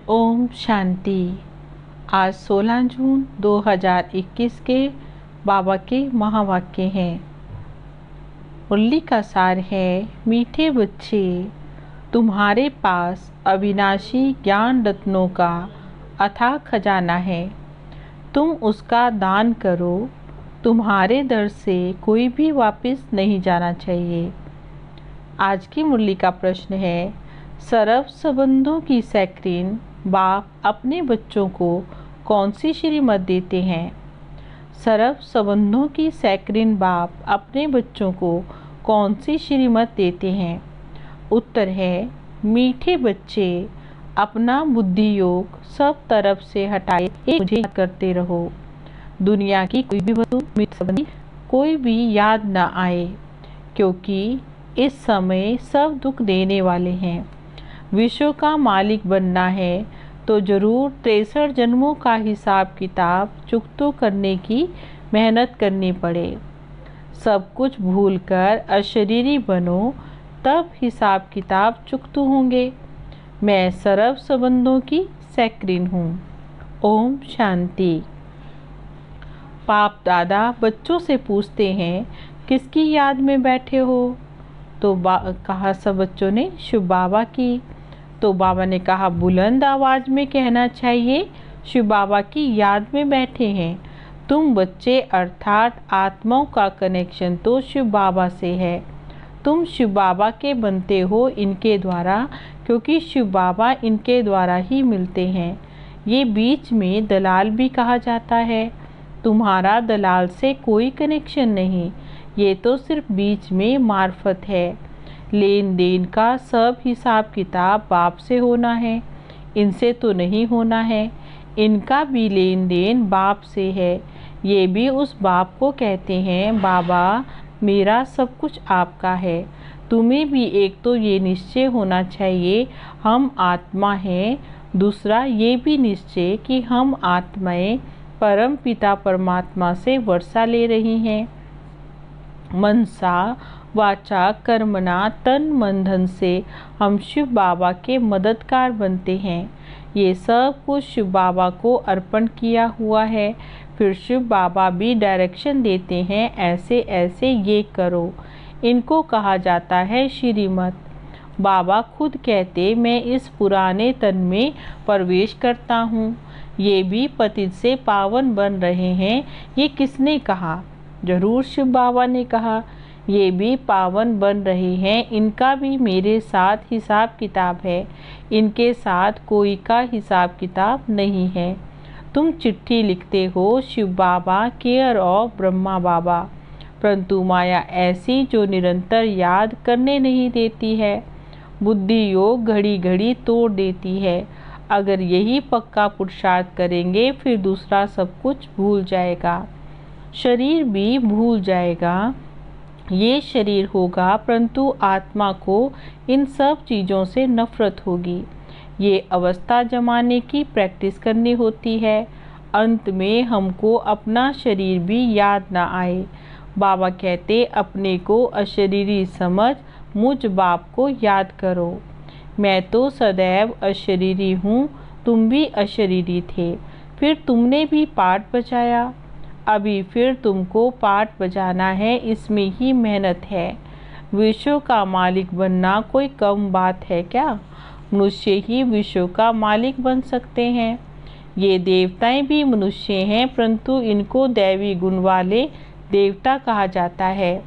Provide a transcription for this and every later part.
ओम शांति। आज 16 जून 2021 के बाबा के महावाक्य हैं। मुरली का सार है, मीठे बच्चे, तुम्हारे पास अविनाशी ज्ञान रत्नों का अथाह खजाना है। तुम उसका दान करो। तुम्हारे दर से कोई भी वापस नहीं जाना चाहिए। आज की मुरली का प्रश्न है, सर्व संबंधों की सैक्रीन बाप अपने बच्चों को कौन सी श्रीमत देते हैं? सर्व संबंधों की सैक्रीन बाप अपने बच्चों को कौन सी श्रीमत देते हैं? उत्तर है, मीठे बच्चे, अपना बुद्धि योग सब तरफ से हटाए मुझे याद करते रहो। दुनिया की कोई भी वस्तु, मित्र संबंधी कोई भी याद न आए, क्योंकि इस समय सब दुख देने वाले हैं। विश्व का मालिक बनना है तो जरूर 63 जन्मों का हिसाब किताब चुकतो करने की मेहनत करनी पड़े। सब कुछ भूलकर अशरीरी बनो, तब हिसाब किताब चुकतो होंगे। मैं सर्व संबंधों की सैक्रीन हूँ। ओम शांति। बाप दादा बच्चों से पूछते हैं, किसकी याद में बैठे हो? तो कहा सब बच्चों ने शिव बाबा की। तो बाबा ने कहा, बुलंद आवाज में कहना चाहिए, शिव बाबा की याद में बैठे हैं। तुम बच्चे अर्थात आत्माओं का कनेक्शन तो शिव बाबा से है। तुम शिव बाबा के बनते हो इनके द्वारा, क्योंकि शिव बाबा इनके द्वारा ही मिलते हैं। ये बीच में दलाल भी कहा जाता है। तुम्हारा दलाल से कोई कनेक्शन नहीं, ये तो सिर्फ बीच में मार्फत है। लेन देन का सब हिसाब किताब बाप से होना है, इनसे तो नहीं होना है। इनका भी लेन देन बाप से है। ये भी उस बाप को कहते हैं, बाबा मेरा सब कुछ आपका है। तुम्हें भी एक तो ये निश्चय होना चाहिए हम आत्मा हैं, दूसरा ये भी निश्चय कि हम आत्माएं परम पिता परमात्मा से वर्षा ले रही हैं। मनसा वाचा कर्मणा तन मन धन से हम शिव बाबा के मददगार बनते हैं। ये सब कुछ शिव बाबा को अर्पण किया हुआ है। फिर शिव बाबा भी डायरेक्शन देते हैं, ऐसे ऐसे ये करो। इनको कहा जाता है श्रीमत। बाबा खुद कहते, मैं इस पुराने तन में प्रवेश करता हूँ। ये भी पतित से पावन बन रहे हैं। ये किसने कहा? जरूर शिव बाबा ने कहा। ये भी पावन बन रहे हैं, इनका भी मेरे साथ हिसाब किताब है। इनके साथ कोई का हिसाब किताब नहीं है। तुम चिट्ठी लिखते हो शिव बाबा केयर ऑफ ब्रह्मा बाबा, परंतु माया ऐसी जो निरंतर याद करने नहीं देती है। बुद्धि योग घड़ी घड़ी तोड़ देती है। अगर यही पक्का पुरुषार्थ करेंगे फिर दूसरा सब कुछ भूल जाएगा। शरीर भी भूल जाएगा। ये शरीर होगा, परंतु आत्मा को इन सब चीज़ों से नफरत होगी। ये अवस्था जमाने की प्रैक्टिस करनी होती है। अंत में हमको अपना शरीर भी याद ना आए। बाबा कहते, अपने को अशरीरी समझ मुझ बाप को याद करो। मैं तो सदैव अशरीरी हूँ, तुम भी अशरीरी थे। फिर तुमने भी पाठ बजाया, अभी फिर तुमको पाठ बजाना है, इसमें ही मेहनत है। विश्व का मालिक बनना कोई कम बात है क्या? मनुष्य ही विश्व का मालिक बन सकते हैं। ये देवताएं भी मनुष्य हैं, परंतु इनको दैवी गुण वाले देवता कहा जाता है।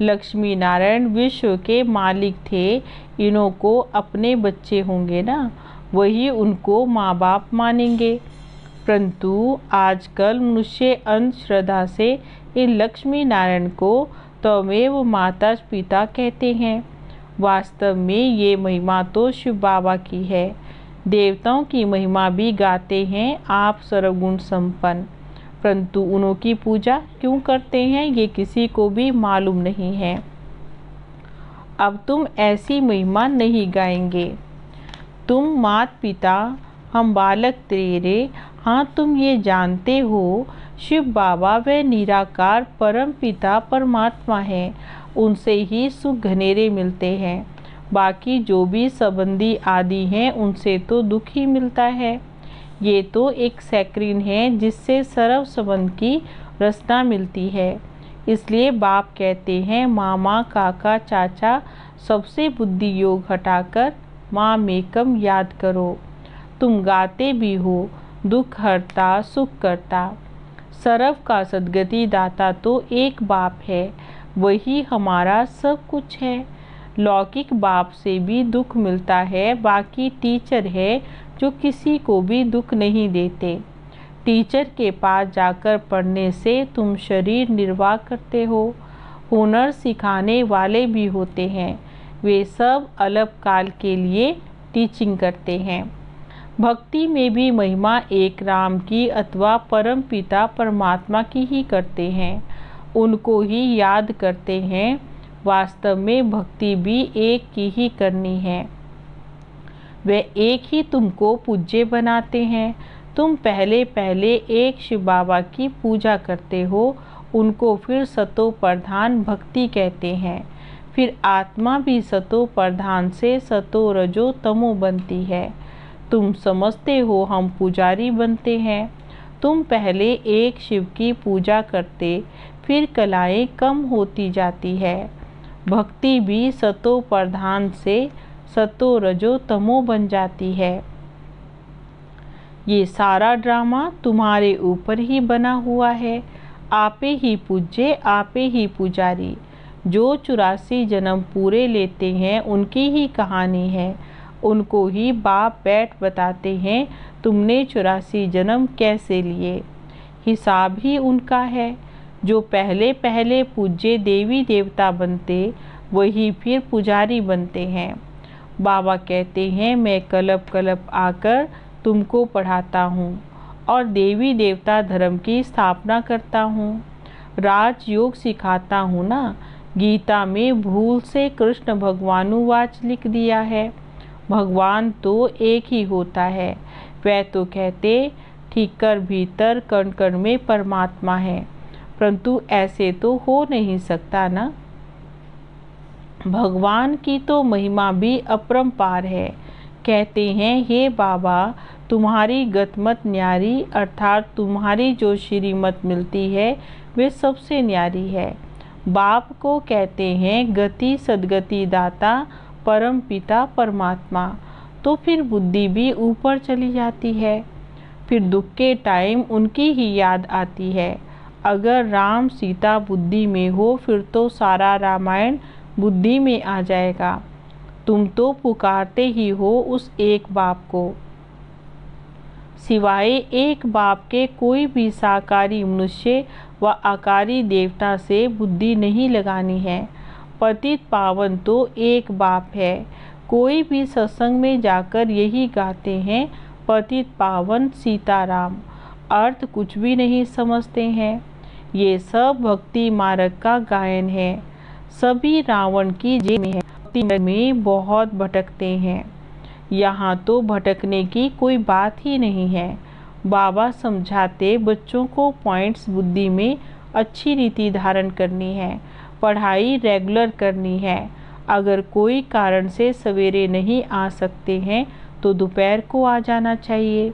लक्ष्मी नारायण विश्व के मालिक थे, इन्हों को अपने बच्चे होंगे ना, वही उनको माँ बाप मानेंगे। परंतु आजकल मनुष्य अंधश्रद्धा से इन लक्ष्मी नारायण को त्वमेव माता पिता कहते हैं। वास्तव में ये महिमा तो शिव बाबा की है। देवताओं की महिमा भी गाते हैं आप सर्वगुण संपन्न, परंतु उन्हों की पूजा क्यों करते हैं ये किसी को भी मालूम नहीं है। अब तुम ऐसी महिमा नहीं गाएंगे। तुम मात पिता, हम बालक तेरे। हाँ, तुम ये जानते हो शिव बाबा व निराकार परम पिता परमात्मा है। उनसे ही सुख घनेरे मिलते हैं। बाकी जो भी संबंधी आदि हैं उनसे तो दुख ही मिलता है। ये तो एक सैक्रीन है जिससे सर्व संबंध की रचना मिलती है। इसलिए बाप कहते हैं मामा काका चाचा सबसे बुद्धि योग हटाकर माँ मेकम याद करो। तुम गाते भी हो दुख हरता सुख करता। सर्व का सद्गति दाता तो एक बाप है, वही हमारा सब कुछ है। लौकिक बाप से भी दुख मिलता है, बाकी टीचर है जो किसी को भी दुख नहीं देते। टीचर के पास जाकर पढ़ने से तुम शरीर निर्वाह करते हो। हुनर सिखाने वाले भी होते हैं, वे सब अल्पकाल के लिए टीचिंग करते हैं। भक्ति में भी महिमा एक राम की अथवा परम पिता परमात्मा की ही करते हैं, उनको ही याद करते हैं। वास्तव में भक्ति भी एक की ही करनी है, वे एक ही तुमको पूज्य बनाते हैं। तुम पहले पहले एक शिव बाबा की पूजा करते हो, उनको फिर सतो प्रधान भक्ति कहते हैं। फिर आत्मा भी सतो प्रधान से सतो रजो तमो बनती है। तुम समझते हो हम पुजारी बनते हैं। तुम पहले एक शिव की पूजा करते, फिर कलाएं कम होती जाती है। भक्ति भी सतो प्रधान से सतो रजो तमो बन जाती है। ये सारा ड्रामा तुम्हारे ऊपर ही बना हुआ है। आपे ही पूज्य, आपे ही पुजारी। जो 84 जन्म पूरे लेते हैं उनकी ही कहानी है, उनको ही बाप बैठ बताते हैं तुमने 84 जन्म कैसे लिए। हिसाब ही उनका है। जो पहले पहले पूज्य देवी देवता बनते वही फिर पुजारी बनते हैं। बाबा कहते हैं मैं कल्प कल्प आकर तुमको पढ़ाता हूँ और देवी देवता धर्म की स्थापना करता हूँ, राजयोग सिखाता हूँ ना। गीता में भूल से कृष्ण भगवानुवाच लिख दिया है। भगवान तो एक ही होता है। वह तो कहते ठीकर भीतर कण कण में परमात्मा है, परंतु ऐसे तो हो नहीं सकता ना। भगवान की तो महिमा भी अपरंपार है। कहते हैं हे बाबा तुम्हारी गतमत न्यारी, अर्थात तुम्हारी जो श्रीमत मिलती है वे सबसे न्यारी है। बाप को कहते हैं गति सदगति दाता परम पिता परमात्मा। तो फिर बुद्धि भी ऊपर चली जाती है, फिर दुख के टाइम उनकी ही याद आती है। अगर राम सीता बुद्धि में हो फिर तो सारा रामायण बुद्धि में आ जाएगा। तुम तो पुकारते ही हो उस एक बाप को। सिवाय एक बाप के कोई भी साकारी मनुष्य व आकारी देवता से बुद्धि नहीं लगानी है। पतित पावन तो एक बाप है। कोई भी सत्संग में जाकर यही गाते हैं पतित पावन सीताराम, अर्थ कुछ भी नहीं समझते हैं। ये सब भक्ति मार्ग का गायन है। सभी रावण की जेब में है, भक्ति में बहुत भटकते हैं। यहाँ तो भटकने की कोई बात ही नहीं है। बाबा समझाते बच्चों को पॉइंट्स बुद्धि में अच्छी रीति धारण करनी है, पढ़ाई रेगुलर करनी है। अगर कोई कारण से सवेरे नहीं आ सकते हैं तो दोपहर को आ जाना चाहिए।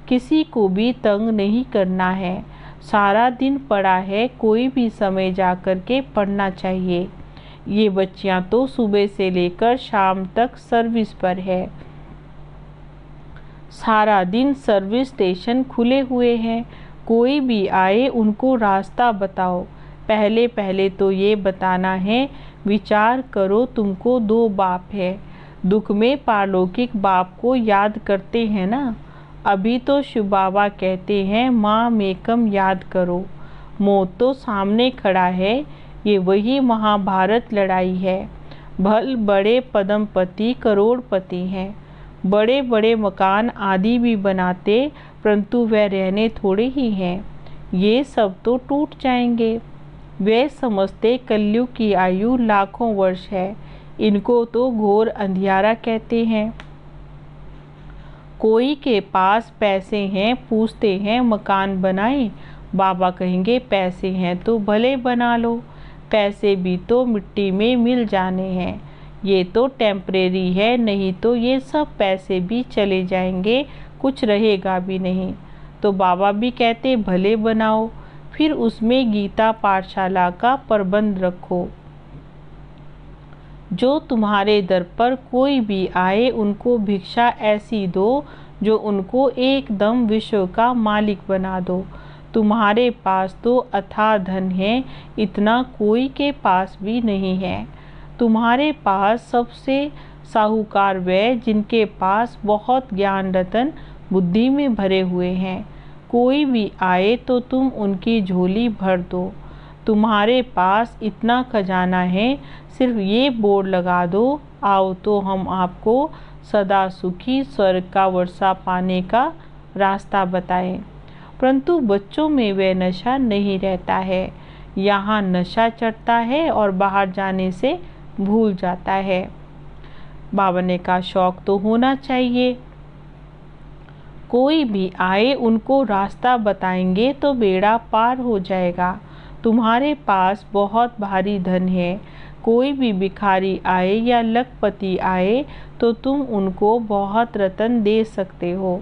किसी को भी तंग नहीं करना है। सारा दिन पड़ा है, कोई भी समय जा कर के पढ़ना चाहिए। ये बच्चियां तो सुबह से लेकर शाम तक सर्विस पर है। सारा दिन सर्विस स्टेशन खुले हुए हैं। कोई भी आए उनको रास्ता बताओ। पहले पहले तो ये बताना है विचार करो तुमको दो बाप है। दुख में पारलौकिक बाप को याद करते हैं ना। अभी तो शिव बाबा कहते हैं माँ मेकम याद करो। मौत तो सामने खड़ा है। ये वही महाभारत लड़ाई है। भल बड़े पद्मपति करोड़पति हैं, बड़े बड़े मकान आदि भी बनाते, परंतु वह रहने थोड़े ही हैं। ये सब तो टूट जाएंगे। वे समझते कलयुग की आयु लाखों वर्ष है। इनको तो घोर अंधियारा कहते हैं। कोई के पास पैसे हैं, पूछते हैं मकान बनाएं। बाबा कहेंगे पैसे हैं तो भले बना लो, पैसे भी तो मिट्टी में मिल जाने हैं। ये तो टेम्परेरी है, नहीं तो ये सब पैसे भी चले जाएंगे, कुछ रहेगा भी नहीं। तो बाबा भी कहते भले बनाओ, फिर उसमें गीता पाठशाला का प्रबंध रखो। जो तुम्हारे दर पर कोई भी आए उनको भिक्षा ऐसी दो जो उनको एकदम विश्व का मालिक बना दो। तुम्हारे पास तो अथाह धन है, इतना कोई के पास भी नहीं है। तुम्हारे पास सबसे साहूकार वे जिनके पास बहुत ज्ञान रतन बुद्धि में भरे हुए हैं। कोई भी आए तो तुम उनकी झोली भर दो। तुम्हारे पास इतना खजाना है, सिर्फ ये बोर्ड लगा दो, आओ तो हम आपको सदा सुखी स्वर्ग का वर्षा पाने का रास्ता बताएं। परंतु बच्चों में वह नशा नहीं रहता है। यहाँ नशा चढ़ता है और बाहर जाने से भूल जाता है। बाबा ने कहा शौक तो होना चाहिए। कोई भी आए उनको रास्ता बताएंगे तो बेड़ा पार हो जाएगा। तुम्हारे पास बहुत भारी धन है, कोई भी भिखारी आए या लखपति आए तो तुम उनको बहुत रतन दे सकते हो।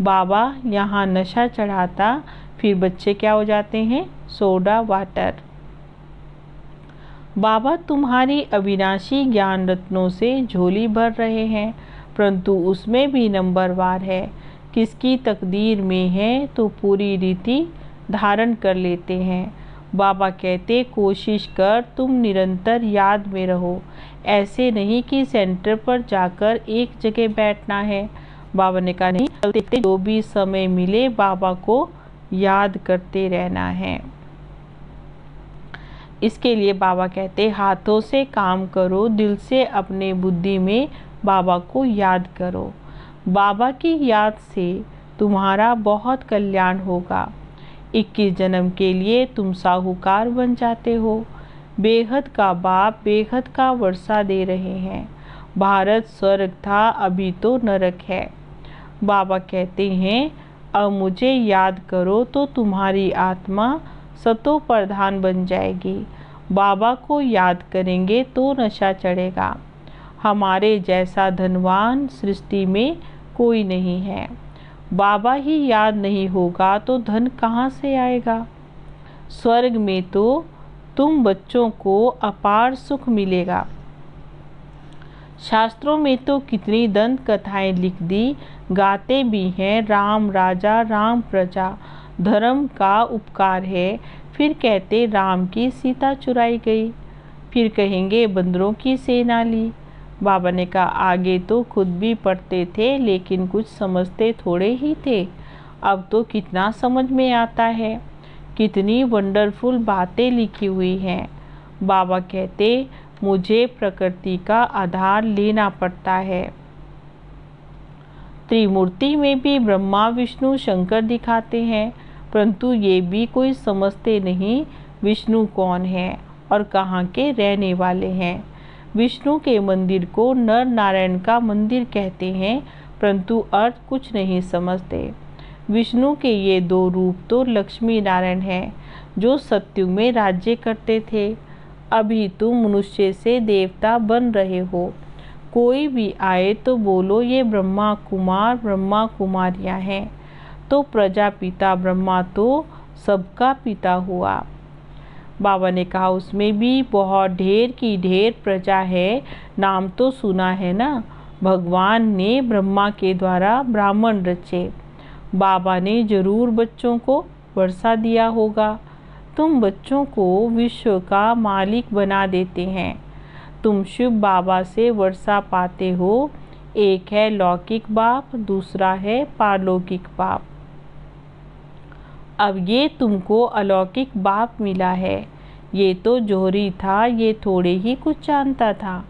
बाबा यहाँ नशा चढ़ाता, फिर बच्चे क्या हो जाते हैं, सोडा वाटर। बाबा तुम्हारी अविनाशी ज्ञान रत्नों से झोली भर रहे हैं, परंतु उसमें भी नंबरवार है। किसकी तकदीर में है तो पूरी रीति धारण कर लेते हैं। बाबा कहते कोशिश कर तुम निरंतर याद में रहो, ऐसे नहीं कि सेंटर पर जाकर एक जगह बैठना है। बाबा ने कहा नहीं, चलते जो भी समय मिले बाबा को याद करते रहना है। इसके लिए बाबा कहते हाथों से काम करो, दिल से अपने बुद्धि में बाबा को याद करो। बाबा की याद से तुम्हारा बहुत कल्याण होगा। 21 जन्म के लिए तुम साहूकार बन जाते हो। बेहद का बाप बेहद का वर्षा दे रहे हैं। भारत स्वर्ग था, अभी तो नरक है। बाबा कहते हैं अब मुझे याद करो तो तुम्हारी आत्मा सतो प्रधान बन जाएगी। बाबा को याद करेंगे तो नशा चढ़ेगा। हमारे जैसा धनवान सृष्टि में कोई नहीं है। बाबा ही याद नहीं होगा तो धन कहाँ से आएगा। स्वर्ग में तो तुम बच्चों को अपार सुख मिलेगा। शास्त्रों में तो कितनी दंत कथाएं लिख दी, गाते भी हैं राम राजा राम प्रजा, धर्म का उपकार है। फिर कहते राम की सीता चुराई गई, फिर कहेंगे बंदरों की सेना ली। बाबा ने कहा आगे तो खुद भी पढ़ते थे लेकिन कुछ समझते थोड़े ही थे, अब तो कितना समझ में आता है, कितनी वंडरफुल बातें लिखी हुई हैं। बाबा कहते मुझे प्रकृति का आधार लेना पड़ता है। त्रिमूर्ति में भी ब्रह्मा विष्णु शंकर दिखाते हैं, परंतु ये भी कोई समझते नहीं विष्णु कौन है और कहाँ के रहने वाले हैं। विष्णु के मंदिर को नर नारायण का मंदिर कहते हैं, परंतु अर्थ कुछ नहीं समझते। विष्णु के ये दो रूप तो लक्ष्मी नारायण हैं जो सत्युग में राज्य करते थे। अभी तुम मनुष्य से देवता बन रहे हो। कोई भी आए तो बोलो ये ब्रह्मा कुमार ब्रह्मा कुमारियाँ हैं, तो प्रजापिता ब्रह्मा तो सबका पिता हुआ। बाबा ने कहा उसमें भी बहुत ढेर की ढेर प्रजा है, नाम तो सुना है ना। भगवान ने ब्रह्मा के द्वारा ब्राह्मण रचे। बाबा ने जरूर बच्चों को वर्षा दिया होगा। तुम बच्चों को विश्व का मालिक बना देते हैं। तुम शिव बाबा से वर्षा पाते हो। एक है लौकिक बाप, दूसरा है पारलौकिक बाप। अब ये तुमको अलौकिक बाप मिला है। ये तो जोहरी था, ये थोड़े ही कुछ जानता था।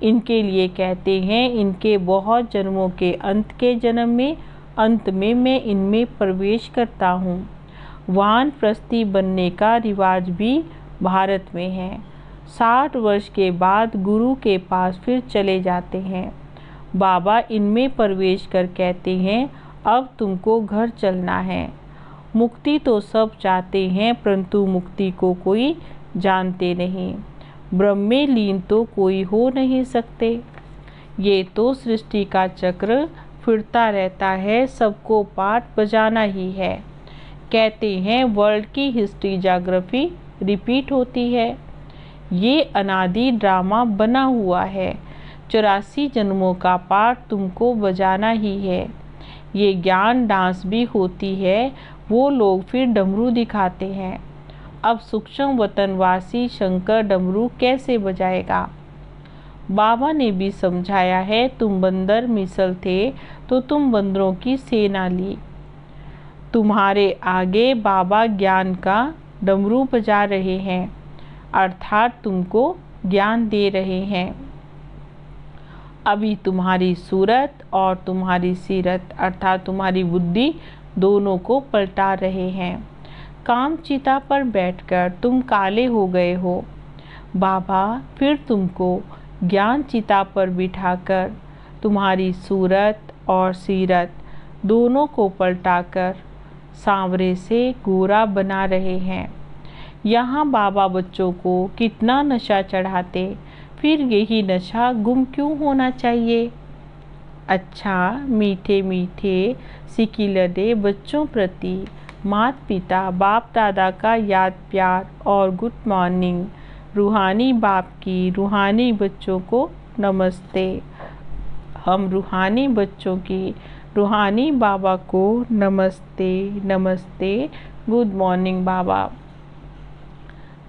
इनके लिए कहते हैं इनके बहुत जन्मों के अंत के जन्म में अंत में मैं इनमें प्रवेश करता हूँ। वानप्रस्थी बनने का रिवाज भी भारत में है। 60 वर्ष के बाद गुरु के पास फिर चले जाते हैं। बाबा इनमें प्रवेश कर कहते हैं अब तुमको घर चलना है। मुक्ति तो सब चाहते हैं, परंतु मुक्ति को कोई जानते नहीं। ब्रह्म में लीन तो कोई हो नहीं सकते। ये तो सृष्टि का चक्र फिरता रहता है, सबको पाठ बजाना ही है। कहते हैं वर्ल्ड की हिस्ट्री ज्योग्राफी रिपीट होती है। ये अनादि ड्रामा बना हुआ है, 84 जन्मों का पाठ तुमको बजाना ही है। ये ज्ञान डांस भी होती है, वो लोग फिर डमरू दिखाते हैं। अब सूक्ष्म वतनवासी शंकर डमरू कैसे बजाएगा? बाबा ने भी समझाया है, तुम बंदर मिसल थे तो तुम बंदरों की सेना ली। तुम्हारे आगे बाबा ज्ञान का डमरू बजा रहे हैं, अर्थात तुमको ज्ञान दे रहे हैं। अभी तुम्हारी सूरत और तुम्हारी सीरत अर्थात तुम्हारी बुद्धि दोनों को पलटा रहे हैं। काम चिता पर बैठकर तुम काले हो गए हो। बाबा फिर तुमको ज्ञान चिता पर बिठाकर तुम्हारी सूरत और सीरत दोनों को पलटाकर सांवरे से गोरा बना रहे हैं। यहाँ बाबा बच्चों को कितना नशा चढ़ाते, फिर यही नशा गुम क्यों होना चाहिए? अच्छा मीठे मीठे सिकिलदे बच्चों प्रति माता पिता बाप दादा का याद प्यार और गुड मॉर्निंग। रूहानी बाप की रूहानी बच्चों को नमस्ते। हम रूहानी बच्चों की रूहानी बाबा को नमस्ते नमस्ते, गुड मॉर्निंग बाबा।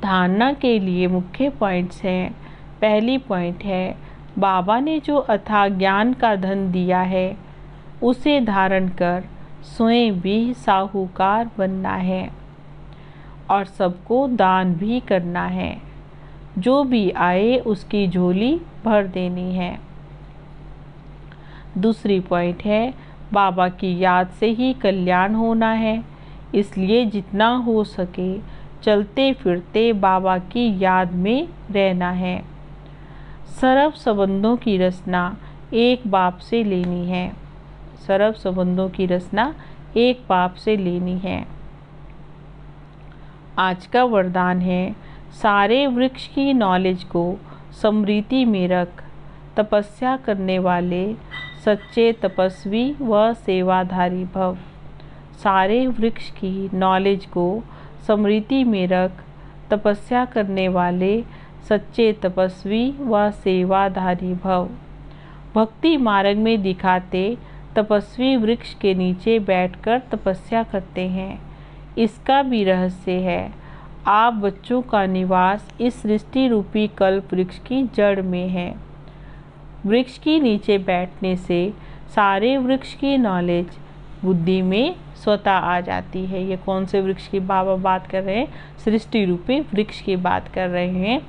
धारणा के लिए मुख्य पॉइंट्स हैं। पहली पॉइंट है, बाबा ने जो अथाह ज्ञान का धन दिया है उसे धारण कर स्वयं भी साहूकार बनना है और सबको दान भी करना है। जो भी आए उसकी झोली भर देनी है। दूसरी पॉइंट है, बाबा की याद से ही कल्याण होना है, इसलिए जितना हो सके चलते फिरते बाबा की याद में रहना है। सर्व संबंधों की रचना एक बाप से लेनी है। सर्व संबंधों की रचना एक बाप से लेनी है। आज का वरदान है, सारे वृक्ष की नॉलेज को स्मृति में रख, तपस्या करने वाले सच्चे तपस्वी व सेवाधारी भव। सारे वृक्ष की नॉलेज को स्मृति में रख, तपस्या करने वाले सच्चे तपस्वी व सेवाधारी भव। भक्ति मार्ग में दिखाते तपस्वी वृक्ष के नीचे बैठकर तपस्या करते हैं। इसका भी रहस्य है। आप बच्चों का निवास इस सृष्टि रूपी कल्प वृक्ष की जड़ में है। वृक्ष के नीचे बैठने से सारे वृक्ष की नॉलेज बुद्धि में स्वतः आ जाती है। ये कौन से वृक्ष की बाबा बात कर रहे हैं? सृष्टि रूपी वृक्ष की बात कर रहे हैं।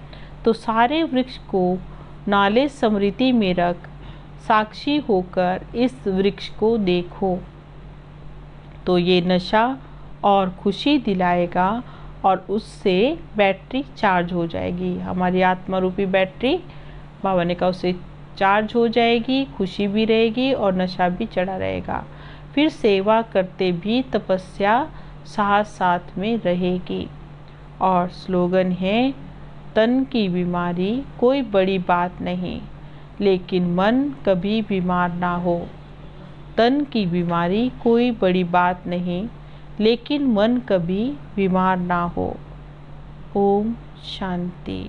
तो सारे वृक्ष को नॉलेज स्मृति में रख, साक्षी होकर इस वृक्ष को देखो, तो ये नशा और खुशी दिलाएगा और उससे बैटरी चार्ज हो जाएगी। हमारी आत्मा रूपी बैटरी बाबा ने कहा उससे चार्ज हो जाएगी, खुशी भी रहेगी और नशा भी चढ़ा रहेगा। फिर सेवा करते भी तपस्या साथ साथ में रहेगी। और स्लोगन है, तन की बीमारी कोई बड़ी बात नहीं, लेकिन मन कभी बीमार ना हो। तन की बीमारी कोई बड़ी बात नहीं, लेकिन मन कभी बीमार ना हो। ओम शांति।